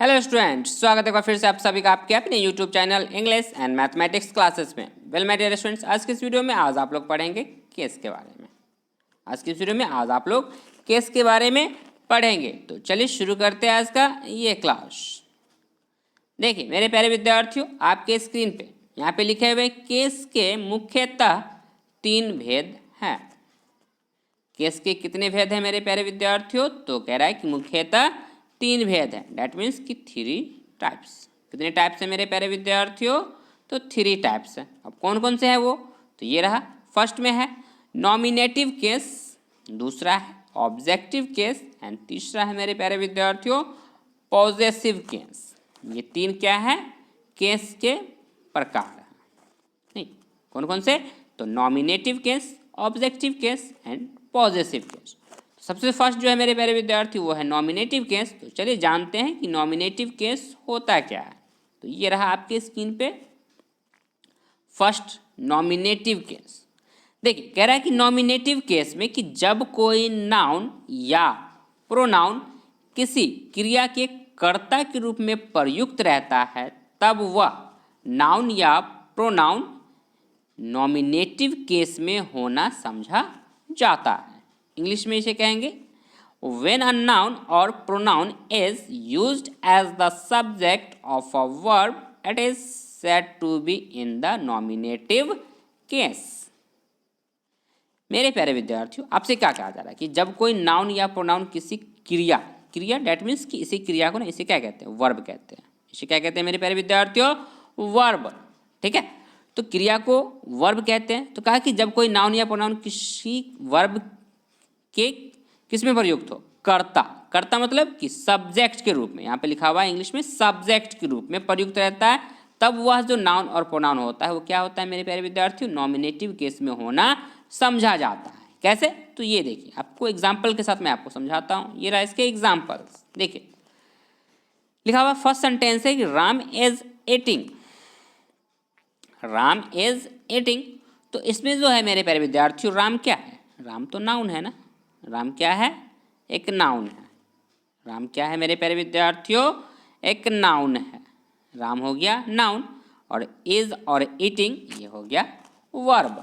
Hello student, स्वागत है एक बार फिर से आप सभी का आपके अपने YouTube channel English and mathematics classes में। वेल माय डियर स्टूडेंट्स, आज की इस वीडियो में आज आप लोग पढ़ेंगे केस के बारे में। केस के बारे में पढ़ेंगे। तो चलिए शुरू करते हैं आज का ये क्लास। देखिए मेरे प्यारे विद्यार्थियों, आपके स्क्रीन पे यहाँ पे लिखे हुए केस के मुख्यतः 3 भेद हैं। केस के कितने भेद हैं मेरे प्यारे विद्यार्थियों? तो कह रहा है कि मुख्यतः 3 भेद हैं। डैट मीन्स कि 3 टाइप्स। कितने टाइप्स हैं मेरे प्यारे विद्यार्थियों? तो 3 टाइप्स हैं। अब कौन कौन से हैं वो? तो ये रहा, फर्स्ट में है नॉमिनेटिव केस, दूसरा है ऑब्जेक्टिव केस एंड तीसरा है मेरे प्यारे विद्यार्थियों पॉजेसिव केस। ये 3 क्या है? केस के प्रकार हैं। नहीं, कौन कौन से? तो nominative case, objective case and possessive case. सबसे फर्स्ट जो है मेरे प्यारे विद्यार्थी वो है नॉमिनेटिव केस। तो चलिए जानते हैं कि नॉमिनेटिव केस होता क्या है। तो ये रहा आपके स्क्रीन पे फर्स्ट नॉमिनेटिव केस। देखिए कह रहा है कि नॉमिनेटिव केस में कि जब कोई नाउन या प्रोनाउन किसी क्रिया के कर्ता के रूप में प्रयुक्त रहता है तब वह नाउन या प्रोनाउन नॉमिनेटिव केस में होना समझा जाता है। इंग्लिश में इसे कहेंगे when a noun or pronoun is used as the subject of a verb it is said to be in the nominative case। मेरे प्यारे विद्यार्थियों, आपसे क्या कहा जा रहा है कि जब कोई नाउन या प्रोनाउन किसी क्रिया डेट मीन्स कि इसी क्रिया को ना इसे क्या कहते हैं? वर्ब कहते हैं। इसे क्या कहते हैं मेरे प्यारे विद्यार्थियों? वर्ब। ठीक है, तो क्रिया को वर्ब कहते हैं। तो कहा कि जब कोई नाउन या प्रोनाउन किसी वर्ब के किस में प्रयुक्त हो? कर्ता मतलब कि सब्जेक्ट के रूप में, यहाँ पे लिखा हुआ है इंग्लिश में सब्जेक्ट के रूप में प्रयुक्त रहता है तब वह जो नाउन और प्रोनाउन होता है वो क्या होता है मेरे प्यारे विद्यार्थियों? नॉमिनेटिव केस में होना समझा जाता है। कैसे? तो ये देखिए, आपको एग्जाम्पल के साथ मैं आपको समझाता हूँ। ये रहा इसके एग्जाम्पल्स। देखिए लिखा हुआ फर्स्ट सेंटेंस है कि Ram is eating. Ram is eating. तो इसमें जो है मेरे प्यारे विद्यार्थियों राम क्या है? राम तो नाउन है ना। राम क्या है? एक नाउन है। राम क्या है मेरे प्यारे विद्यार्थियों? एक नाउन है। राम हो गया नाउन और इज और ईटिंग ये हो गया वर्ब।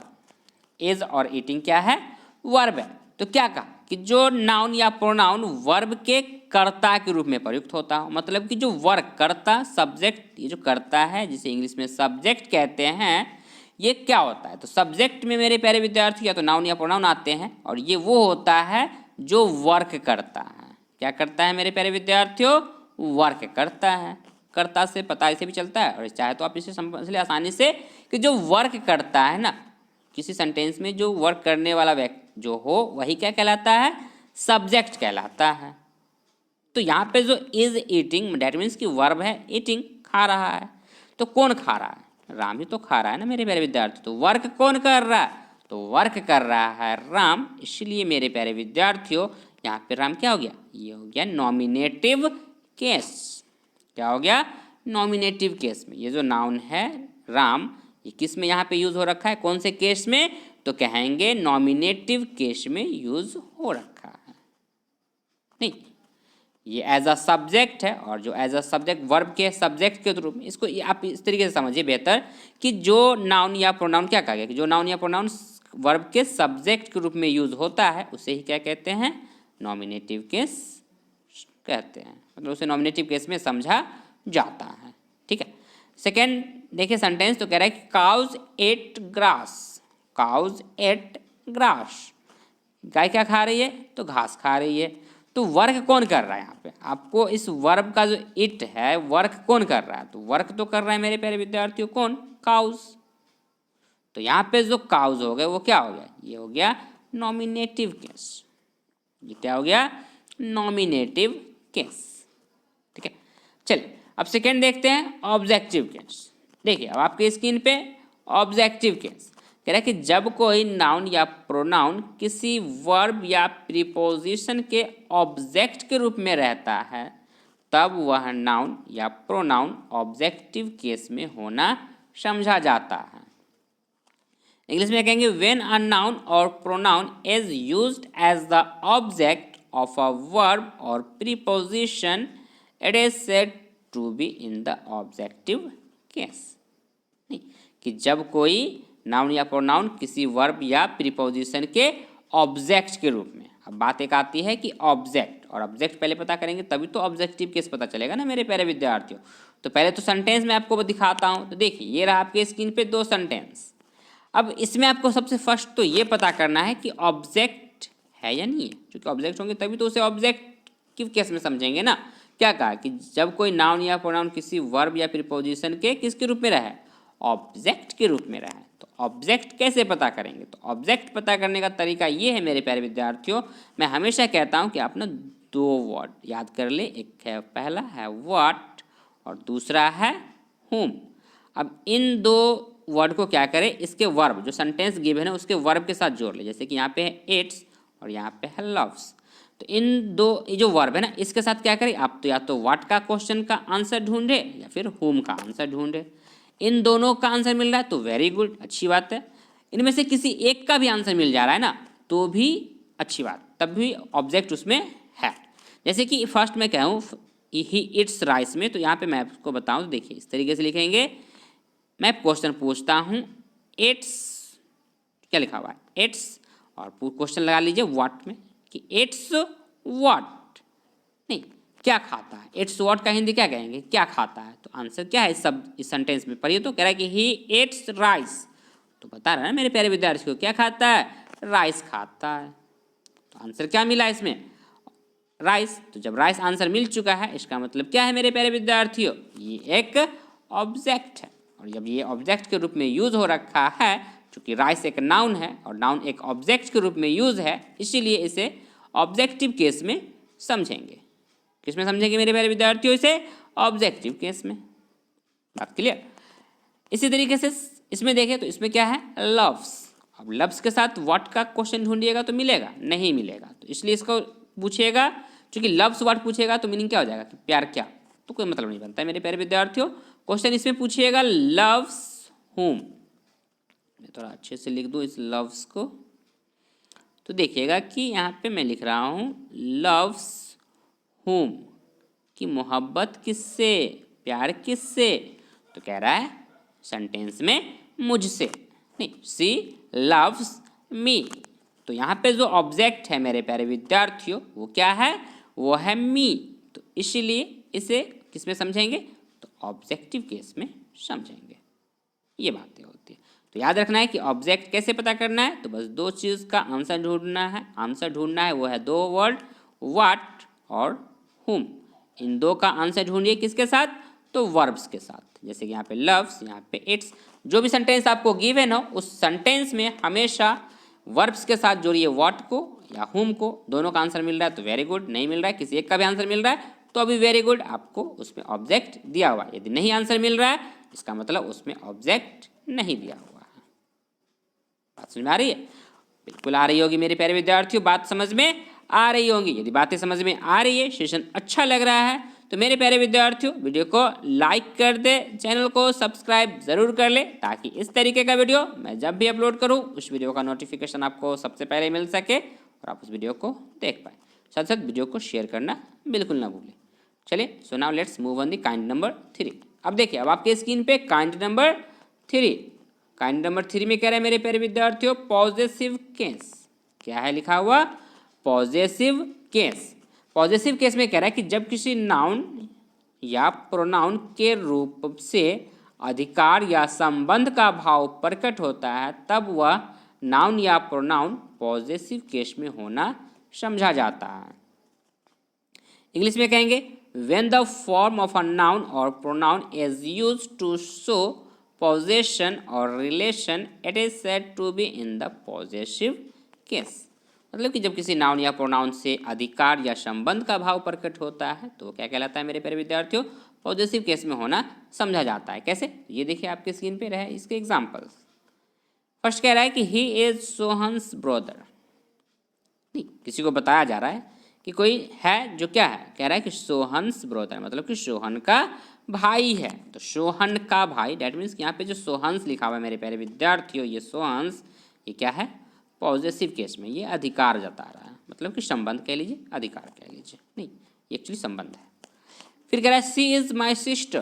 इज और ईटिंग क्या है? वर्ब है। तो क्या कहा कि जो नाउन या प्रोनाउन वर्ब के कर्ता के रूप में प्रयुक्त होता हो, मतलब कि जो वर्क कर्ता सब्जेक्ट, ये जो कर्ता है जिसे इंग्लिश में सब्जेक्ट कहते हैं, ये क्या होता है? तो सब्जेक्ट में मेरे प्यारे विद्यार्थी या तो नाउन या प्रोनाउन आते हैं और ये वो होता है जो वर्क करता है। क्या करता है मेरे प्यारे विद्यार्थियों? वर्क करता है। कर्ता से पता इसे भी चलता है और चाहे तो आप इसे समझ ले आसानी से कि जो वर्क करता है ना किसी सेंटेंस में, जो वर्क करने वाला व्यक्ति जो हो वही क्या कहलाता है? सब्जेक्ट कहलाता है। तो यहाँ पे जो इज ईटिंग डैट मीन्स कि वर्ब है, ईटिंग खा रहा है। तो कौन खा रहा है? राम ही तो खा रहा है ना मेरे प्यारे विद्यार्थी। तो वर्क कौन कर रहा है? तो वर्क कर रहा है राम। इसलिए मेरे प्यारे विद्यार्थियों यहाँ पे राम क्या हो गया? ये हो गया नॉमिनेटिव केस। क्या हो गया? नॉमिनेटिव केस में ये जो नाउन है राम, ये किस में यहाँ पे यूज हो रखा है? कौन से केस में? तो कहेंगे नॉमिनेटिव केस में यूज हो रखा है। नहीं, ये एज अ सब्जेक्ट है और जो एज अ सब्जेक्ट वर्ब के सब्जेक्ट के रूप में, इसको आप इस तरीके से समझिए बेहतर कि जो नाउन या प्रोनाउन क्या कहा गया कि जो नाउन या प्रोनाउन वर्ब के सब्जेक्ट के रूप में यूज होता है उसे ही क्या कहते हैं? नॉमिनेटिव केस कहते हैं। मतलब उसे नॉमिनेटिव केस में समझा जाता है। ठीक है, सेकेंड देखिए सेंटेंस। तो कह रहा है कि cows eat grass. Cows eat grass. गाय क्या खा रही है? तो घास खा रही है। तो वर्क कौन कर रहा है यहाँ पे? आपको इस वर्ब का जो इट है वर्क कौन कर रहा है? तो वर्क तो कर रहा है मेरे प्यारे विद्यार्थियों कौन? काउज। तो यहाँ पे जो काउज हो गए वो क्या हो गया? ये हो गया नॉमिनेटिव केस। ये क्या हो गया? Nominative case. ठीक है, चलिए अब सेकेंड देखते हैं ऑब्जेक्टिव केस। देखिए अब आपके स्क्रीन पे ऑब्जेक्टिव केस कह रहा है कि जब कोई नाउन या प्रोनाउन किसी वर्ब या प्रीपोजिशन के ऑब्जेक्ट के रूप में रहता है तब वह नाउन या प्रोनाउन ऑब्जेक्टिव केस में होना समझा जाता है। इंग्लिश में कहेंगे व्हेन अ नाउन और pronoun is used as the object of a verb or preposition, it is said to be in the objective case. नहीं, कि जब कोई नाउन या प्रोनाउन किसी वर्ब या प्रीपोजिशन के ऑब्जेक्ट के रूप में, अब बात एक आती है कि ऑब्जेक्ट, और ऑब्जेक्ट पहले पता करेंगे तभी तो ऑब्जेक्टिव केस पता चलेगा ना मेरे प्यारे विद्यार्थियों। तो पहले तो सेंटेंस मैं आपको दिखाता हूँ। तो देखिए ये रहा आपके स्क्रीन पे 2 सेंटेंस। अब इसमें आपको सबसे फर्स्ट तो ये पता करना है कि ऑब्जेक्ट है या नहीं है, क्योंकि ऑब्जेक्ट होंगे तभी तो उसे ऑब्जेक्टिव केस में समझेंगे ना। क्या कहा कि जब कोई नाउन या प्रोनाउन किसी वर्ब या प्रीपोजिशन के किसके रूप में रहे, ऑब्जेक्ट के रूप में रहे। तो ऑब्जेक्ट कैसे पता करेंगे, तो ऑब्जेक्ट पता करने का तरीका ये है मेरे प्यारे विद्यार्थियों। मैं हमेशा कहता हूँ कि आप ना 2 वर्ड याद कर ले, एक है पहला है व्हाट और दूसरा है whom। अब इन 2 वर्ड को क्या करें, इसके वर्ब जो सेंटेंस गिवन है उसके वर्ब के साथ जोड़ ले। जैसे कि यहाँ पे है इट्स और यहाँ पे है लव्स। तो इन 2 ये जो वर्ब है ना इसके साथ क्या करें आप, तो या तो व्हाट का क्वेश्चन का आंसर ढूंढे या फिर whom का आंसर ढूंढे। इन दोनों का आंसर मिल रहा है तो वेरी गुड, अच्छी बात है। इनमें से किसी एक का भी आंसर मिल जा रहा है ना तो भी अच्छी बात, तब भी ऑब्जेक्ट उसमें है। जैसे कि फर्स्ट मैं कहूँ ही इट्स राइस में, तो यहाँ पे मैं आपको बताऊँ तो देखिए इस तरीके से लिखेंगे। मैं क्वेश्चन पूछता हूँ इट्स, क्या लिखा हुआ है इट्स, और क्वेश्चन लगा लीजिए व्हाट में कि इट्स व्हाट, नहीं क्या खाता है। इट्स व्हाट का हिंदी क्या कहेंगे, क्या खाता है। तो आंसर क्या है इस सेंटेंस में पढ़िए, तो कह रहा है कि ही इट्स राइस। तो बता रहा है ना मेरे प्यारे विद्यार्थियों क्या खाता है, राइस खाता है। तो आंसर क्या मिला इसमें, राइस। तो जब राइस आंसर मिल चुका है इसका मतलब क्या है मेरे प्यारे विद्यार्थियों, ये एक ऑब्जेक्ट है। और जब ये ऑब्जेक्ट के रूप में यूज हो रखा है, चूंकि राइस एक नाउन है और नाउन एक ऑब्जेक्ट के रूप में यूज है, इसीलिए इसे ऑब्जेक्टिव केस में समझेंगे। किस में समझेंगे मेरे प्यारे विद्यार्थियों, इसे ऑब्जेक्टिव केस में। बात क्लियर। इसी तरीके से इसमें देखें तो इसमें क्या है लव्स। अब लव्स के साथ व्हाट का क्वेश्चन ढूंढिएगा तो मिलेगा नहीं मिलेगा, तो इसलिए इसको पूछिएगा। क्योंकि लव्स व्हाट पूछेगा तो मीनिंग क्या हो जाएगा कि प्यार क्या, तो कोई मतलब नहीं बनता है मेरे प्यारे विद्यार्थियों। क्वेश्चन इसमें पूछिएगा लव्स whom। मैं थोड़ा अच्छे से लिख दूँ इस लव्स को, तो देखिएगा कि यहाँ पे मैं लिख रहा हूँ लव्स whom, कि मोहब्बत किससे, प्यार किससे। तो कह रहा है सेंटेंस में मुझसे, नहीं सी लव्स मी। तो यहाँ पे जो ऑब्जेक्ट है मेरे प्यारे विद्यार्थियों वो क्या है, वो है मी। तो इसीलिए इसे किस में समझेंगे, तो ऑब्जेक्टिव केस में समझेंगे। ये बातें होती है। तो याद रखना है कि ऑब्जेक्ट कैसे पता करना है, तो बस 2 चीज़ का आंसर ढूंढना है। आंसर ढूंढना है वो है 2 वर्ड व्हाट और whom। इन 2 का आंसर ढूंढिए किसके साथ, तो वर्ब्स के साथ। जैसे कि यहाँ पे लव्स, यहाँ पे इट्स। जो भी सेंटेंस आपको गिवन हो उस सेंटेंस में हमेशा वर्ब्स के साथ जोड़िए व्हाट को या whom को। दोनों का आंसर मिल रहा है तो वेरी गुड, नहीं मिल रहा है किसी एक का भी आंसर मिल रहा है तो अभी वेरी गुड, आपको उसमें ऑब्जेक्ट दिया हुआ है। यदि नहीं आंसर मिल रहा है इसका मतलब उसमें ऑब्जेक्ट नहीं दिया हुआ है। बात समझ में आ रही है, बिल्कुल आ रही होगी मेरे प्यारे विद्यार्थियों, बात समझ में आ रही होगी। यदि बातें समझ में आ रही है, सेशन अच्छा लग रहा है, तो मेरे प्यारे विद्यार्थियों वीडियो को लाइक कर दे, चैनल को सब्सक्राइब जरूर कर ले, ताकि इस तरीके का वीडियो मैं जब भी अपलोड करूं उस वीडियो का नोटिफिकेशन आपको सबसे पहले मिल सके और आप उस वीडियो को देख पाए। साथ साथ वीडियो को शेयर करना बिल्कुल ना भूलें। चलिए so now let's move on the kind number 3। अब देखिए, अब आपके स्क्रीन पे काइंड नंबर 3, काइंड नंबर 3 में कह रहा है मेरे प्यारे विद्यार्थियों पॉजेसिव केस। क्या है लिखा हुआ, पॉजेसिव केस। पॉजेसिव केस में कह रहा है कि जब किसी नाउन या प्रोनाउन के रूप से अधिकार या संबंध का भाव प्रकट होता है तब वह नाउन या प्रोनाउन पॉजेसिव केस में होना समझा जाता है। इंग्लिश में कहेंगे when the form of a noun or pronoun is used to show possession or relation it is said to be in the possessive case। मतलब कि जब किसी नाउन या प्रोनाउन से अधिकार या संबंध का भाव प्रकट होता है तो क्या कहलाता है मेरे प्यारे विद्यार्थियों, पॉजेसिव केस में होना समझा जाता है। कैसे, ये देखिए आपके स्क्रीन पे रहे इसके एग्जाम्पल्स। फर्स्ट कह रहा है कि ही इज सोहन्स ब्रदर, नहीं किसी को बताया जा रहा है कि कोई है जो क्या है, कह रहा है कि सोहन्स ब्रदर मतलब कि सोहन का भाई है। तो सोहन का भाई डैट मीन्स यहाँ पे जो सोहन्स लिखा हुआ है मेरे प्यारे विद्यार्थियों, ये सोहन्स ये क्या है, पॉजिटिव केस में ये अधिकार जता रहा है, मतलब कि संबंध कह लीजिए, अधिकार कह लीजिए, नहीं ये एक्चुअली संबंध है। फिर कह रहा है सी इज़ माई सिस्टर,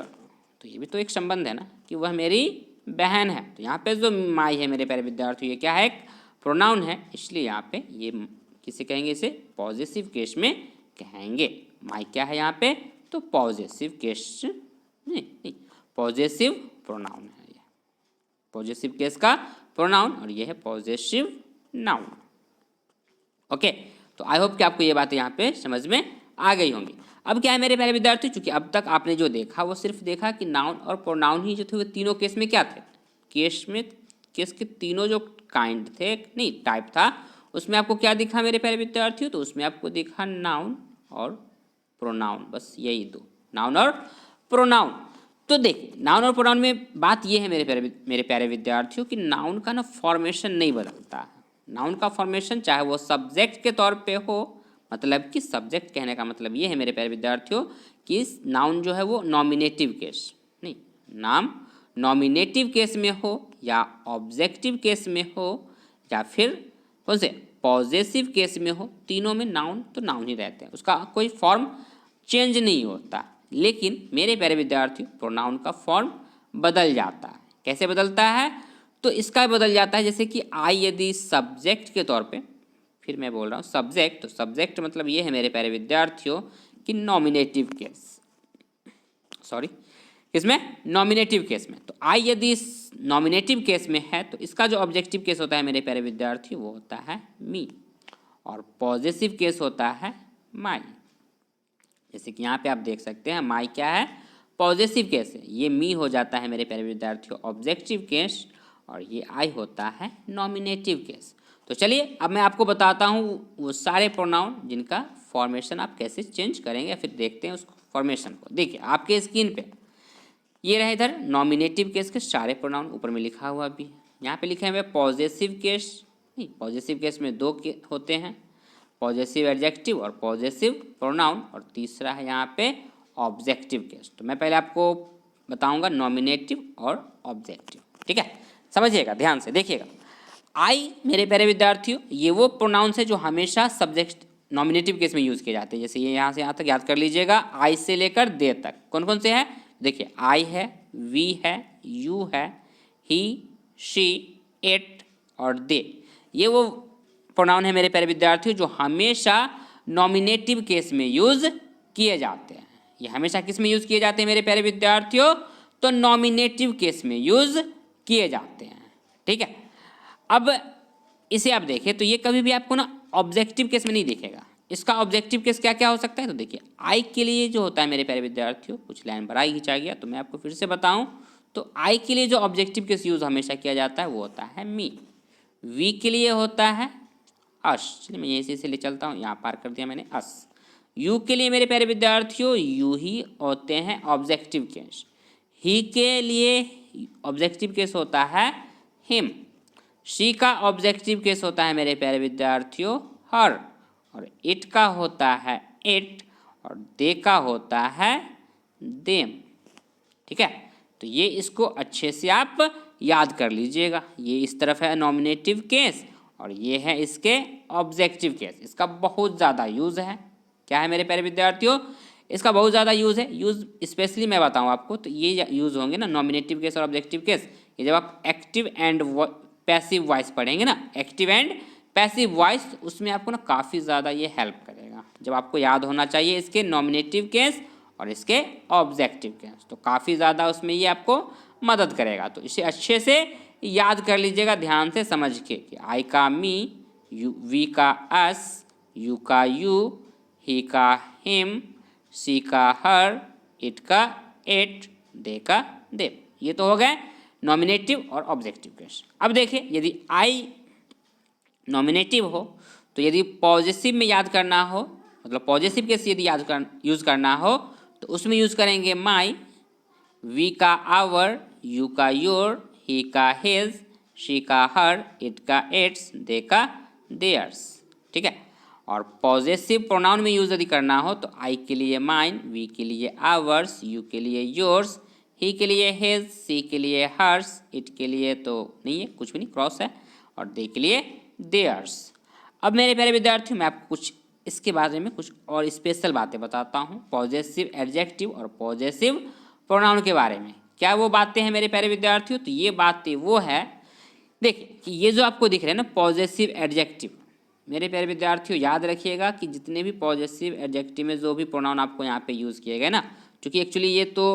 तो ये भी तो एक संबंध है ना कि वह मेरी बहन है। तो यहाँ पे जो माई है मेरे प्यारे विद्यार्थियों, ये क्या है, एक प्रोनाउन है, इसलिए यहाँ पे ये किसे कहेंगे, इसे पॉजिटिव केस में कहेंगे। माई क्या है यहाँ पे, तो पॉजिटिव केस, नहीं पॉजिटिव प्रोनाउन है, ये पॉजिटिव केस का प्रोनाउन और ये है पॉजिटिव नाउन। ओके, तो आई होप कि आपको ये बातें यहाँ पे समझ में आ गई होंगी। अब क्या है मेरे प्यारे विद्यार्थी, चूंकि अब तक आपने जो देखा वो सिर्फ देखा कि नाउन और प्रोनाउन ही जो थे वो तीनों केस में क्या थे, केस के तीनों जो काइंड थे, नहीं टाइप था, उसमें आपको क्या दिखा मेरे प्यारे विद्यार्थियों, तो उसमें आपको दिखा नाउन और प्रोनाउन, बस यही दो, नाउन और प्रोनाउन। तो देखिए नाउन और प्रोनाउन में बात ये है मेरे प्यारे विद्यार्थियों कि नाउन का ना फॉर्मेशन नहीं बदलता है। नाउन का फॉर्मेशन चाहे वो सब्जेक्ट के तौर पे हो, मतलब कि सब्जेक्ट कहने का मतलब ये है मेरे प्यारे विद्यार्थियों कि नाउन जो है वो नॉमिनेटिव केस, नहीं नाम नॉमिनेटिव केस में हो या ऑब्जेक्टिव केस में हो या फिर कौन से पॉजेसिव केस में हो, तीनों में नाउन तो नाउन ही रहते हैं, उसका कोई फॉर्म चेंज नहीं होता। लेकिन मेरे प्यारे विद्यार्थियों प्रोनाउन का फॉर्म बदल जाता है। कैसे बदलता है, तो इसका बदल जाता है जैसे कि आई यदि सब्जेक्ट के तौर पे, फिर मैं बोल रहा हूँ सब्जेक्ट, तो सब्जेक्ट मतलब ये है मेरे प्यारे विद्यार्थियों कि नॉमिनेटिव केस, सॉरी किसमें, नॉमिनेटिव केस में। तो आई यदि नॉमिनेटिव केस में है तो इसका जो ऑब्जेक्टिव केस होता है मेरे प्यारे विद्यार्थियों वो होता है मी, और पॉजिटिव केस होता है माई। जैसे कि यहाँ पे आप देख सकते हैं माई क्या है, पॉजिटिव केस है, ये मी हो जाता है मेरे प्यारे विद्यार्थियों ऑब्जेक्टिव केस, और ये आई होता है नॉमिनेटिव केस। तो चलिए अब मैं आपको बताता हूँ वो सारे प्रोनाउन जिनका फॉर्मेशन आप कैसे चेंज करेंगे, फिर देखते हैं उस फॉर्मेशन को। देखिए आपके स्क्रीन पे ये रहे इधर नॉमिनेटिव केस के सारे प्रोनाउन, ऊपर में लिखा हुआ भी है, यहाँ पे लिखे हुए पॉजिटिव केस, नहीं पॉजिटिव केस में दो होते हैं, पॉजिटिव एडजेक्टिव और पॉजिटिव प्रोनाउन, और तीसरा है यहाँ पे ऑब्जेक्टिव केस। तो मैं पहले आपको बताऊंगा नॉमिनेटिव और ऑब्जेक्टिव, ठीक है, समझिएगा ध्यान से देखिएगा। आई मेरे प्यारे विद्यार्थियों ये वो प्रोनाउंस है जो हमेशा सब्जेक्ट नॉमिनेटिव केस में यूज़ किए जाते हैं। जैसे ये यहाँ से यहाँ तक याद कर लीजिएगा, आई से लेकर दे तक कौन कौन से हैं, देखिए आई है, वी है, यू है, ही, शी, इट और दे, ये वो प्रोनाउन है मेरे प्यारे विद्यार्थियों जो हमेशा नॉमिनेटिव केस में यूज़ किए जाते हैं। ये हमेशा किस में यूज़ किए जाते हैं मेरे प्यारे विद्यार्थियों, तो नॉमिनेटिव केस में यूज़ किए जाते हैं, ठीक है। अब इसे आप देखें तो ये कभी भी आपको ना ऑब्जेक्टिव केस में नहीं दिखेगा। इसका ऑब्जेक्टिव केस क्या क्या हो सकता है, तो देखिए आई के लिए जो होता है मेरे प्यारे विद्यार्थियों, कुछ लाइन पर आई खिंचा गया तो मैं आपको फिर से बताऊं, तो आई के लिए जो ऑब्जेक्टिव केस यूज़ हमेशा किया जाता है वो होता है मी। वी के लिए होता है अस, चलिए मैं यहीं से ले चलता हूँ, यहाँ पार कर दिया मैंने अस। यू के लिए मेरे प्यारे विद्यार्थियों यू ही होते हैं ऑब्जेक्टिव केस। ही के लिए ऑब्जेक्टिव केस होता है हिम। शी का ऑब्जेक्टिव केस होता है मेरे प्यारे विद्यार्थियों हर, और इट का होता है इट, और दे का होता है देम, ठीक है। तो ये इसको अच्छे से आप याद कर लीजिएगा, ये इस तरफ है नॉमिनेटिव केस और ये है इसके ऑब्जेक्टिव केस। इसका बहुत ज़्यादा यूज़ है, क्या है मेरे प्यारे विद्यार्थियों, इसका बहुत ज़्यादा यूज़ है। यूज़ स्पेशली मैं बताऊँ आपको तो ये यूज़ होंगे ना नॉमिनेटिव केस और ऑब्जेक्टिव केस, ये जब आप एक्टिव एंड पैसिव वॉइस पढ़ेंगे ना, एक्टिव एंड पैसिव वॉइस, उसमें आपको ना काफ़ी ज़्यादा ये हेल्प करेगा। जब आपको याद होना चाहिए इसके नॉमिनेटिव केस और इसके ऑब्जेक्टिव केस, तो काफ़ी ज़्यादा उसमें ये आपको मदद करेगा। तो इसे अच्छे से याद कर लीजिएगा ध्यान से समझ के कि आई का मी, यू वी का अस, यू का यू, ही का हिम, सी का हर, इट का इट, दे का दे। ये तो हो गए नॉमिनेटिव और ऑब्जेक्टिव केस। अब देखिए यदि आई नॉमिनेटिव हो तो यदि पॉजिटिव में याद करना हो, मतलब पॉजिटिव केस यदि यूज़ करना हो तो उसमें यूज़ करेंगे माई, वी का आवर, यू का योर, ही का हिज, शी का हर, इट का इट्स, दे का देयर्स, ठीक है। और पॉजेसिव प्रोनाउन में यूज़ यदि करना हो तो आई के लिए माइन, वी के लिए आवर्स, यू के लिए योर्स, ही के लिए हिज, सी के लिए हर्स, इट के लिए तो नहीं है कुछ भी नहीं क्रॉस है, और दे के लिए देयर्स। अब मेरे प्यारे विद्यार्थियों मैं आपको कुछ इसके बारे में कुछ और स्पेशल बातें बताता हूँ पॉजेसिव एडजेक्टिव और पॉजेसिव प्रोनाउन के बारे में। क्या वो बातें हैं मेरे प्यारे विद्यार्थियों? तो ये बातें वो है, देखिए कि ये जो आपको दिख रहे हैं ना पॉजेसिव एडजेक्टिव, मेरे प्यारे विद्यार्थियों याद रखिएगा कि जितने भी पॉजेसिव एडजेक्टिव में जो भी प्रोनाउन आपको यहाँ पे यूज़ किए गए ना, क्योंकि एक्चुअली ये तो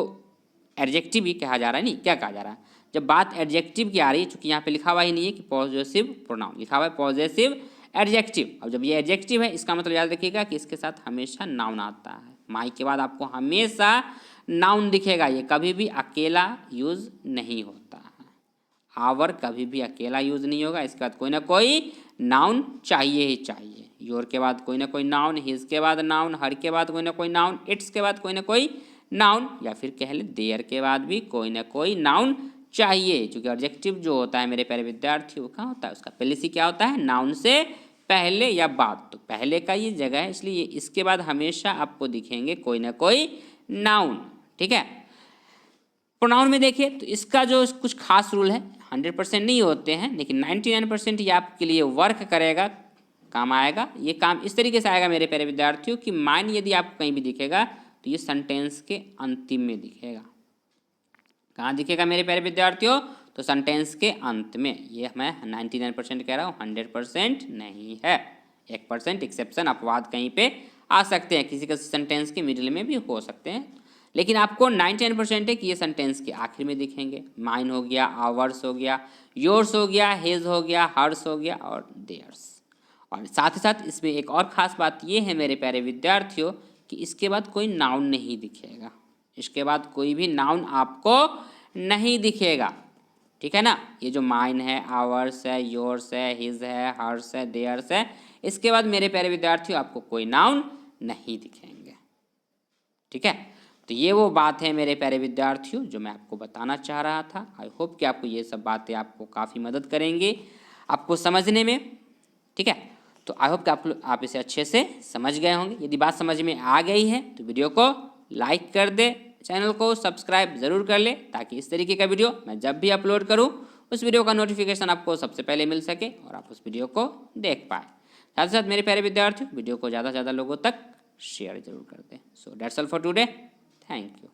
एडजेक्टिव ही कहा जा रहा है, नहीं क्या कहा जा रहा है, जब बात एडजेक्टिव की आ रही है, चूंकि यहाँ पे लिखा हुआ ही नहीं है कि पॉजेसिव प्रोनाउन, लिखा हुआ है पॉजेसिव एडजेक्टिव। अब जब ये एडजेक्टिव है इसका मतलब याद रखिएगा कि इसके साथ हमेशा नाउन आता है। माई के बाद आपको हमेशा नाउन दिखेगा, ये कभी भी अकेला यूज नहीं होता है। आवर कभी भी अकेला यूज नहीं होगा, इसके बाद कोई ना कोई नाउन चाहिए ही चाहिए। योर के बाद कोई ना कोई नाउन, हिज के बाद नाउन, हर के बाद कोई ना कोई नाउन, इट्स के बाद कोई ना कोई नाउन, या फिर कह ले देयर के बाद भी कोई ना कोई नाउन चाहिए। क्योंकि ऑब्जेक्टिव जो होता है मेरे प्यारे विद्यार्थियों, कहाँ होता है, उसका पहले से क्या होता है, नाउन से पहले या बाद। तो पहले का ये जगह है, इसलिए इसके बाद हमेशा आपको दिखेंगे कोई ना कोई नाउन। ठीक है, प्रोनाउन में देखिए तो इसका जो कुछ खास रूल है, 100% नहीं होते हैं लेकिन 99% ये आपके लिए वर्क करेगा, काम आएगा। ये काम इस तरीके से आएगा मेरे प्यारे विद्यार्थियों कि माइन यदि आपको कहीं भी दिखेगा तो ये सेंटेंस के अंतिम में दिखेगा। कहाँ दिखेगा मेरे प्यारे विद्यार्थियों? तो सेंटेंस के अंत में। ये मैं 99% कह रहा हूँ, 100% नहीं है। 1% एक्सेप्शन, अपवाद कहीं पे आ सकते हैं, किसी का सेंटेंस के मिडिल में भी हो सकते हैं, लेकिन आपको 99% है कि ये सेंटेंस के आखिर में दिखेंगे। माइन हो गया, आवर्स हो गया, योर्स हो गया, हिज हो गया, हर्स हो गया और देयर्स। और साथ ही साथ इसमें एक और ख़ास बात ये है मेरे प्यारे विद्यार्थियों कि इसके बाद कोई नाउन नहीं दिखेगा। इसके बाद कोई भी नाउन आपको नहीं दिखेगा। ठीक है ना, ये जो माइन है, आवर्स है, योर्स है, हिज है, हर्स है, देयर्स है, इसके बाद मेरे प्यारे विद्यार्थियों आपको कोई नाउन नहीं दिखेंगे। ठीक है, तो ये वो बात है मेरे प्यारे विद्यार्थियों जो मैं आपको बताना चाह रहा था। आई होप कि आपको ये सब बातें आपको काफ़ी मदद करेंगे आपको समझने में। ठीक है, तो आई होप कि आप इसे अच्छे से समझ गए होंगे। यदि बात समझ में आ गई है तो वीडियो को लाइक कर दे, चैनल को सब्सक्राइब ज़रूर कर ले, ताकि इस तरीके का वीडियो मैं जब भी अपलोड करूँ उस वीडियो का नोटिफिकेशन आपको सबसे पहले मिल सके और आप उस वीडियो को देख पाए। साथ ही साथ मेरे प्यारे विद्यार्थियों वीडियो को ज़्यादा से ज़्यादा लोगों तक शेयर जरूर कर दें। So that's all for today, thank you.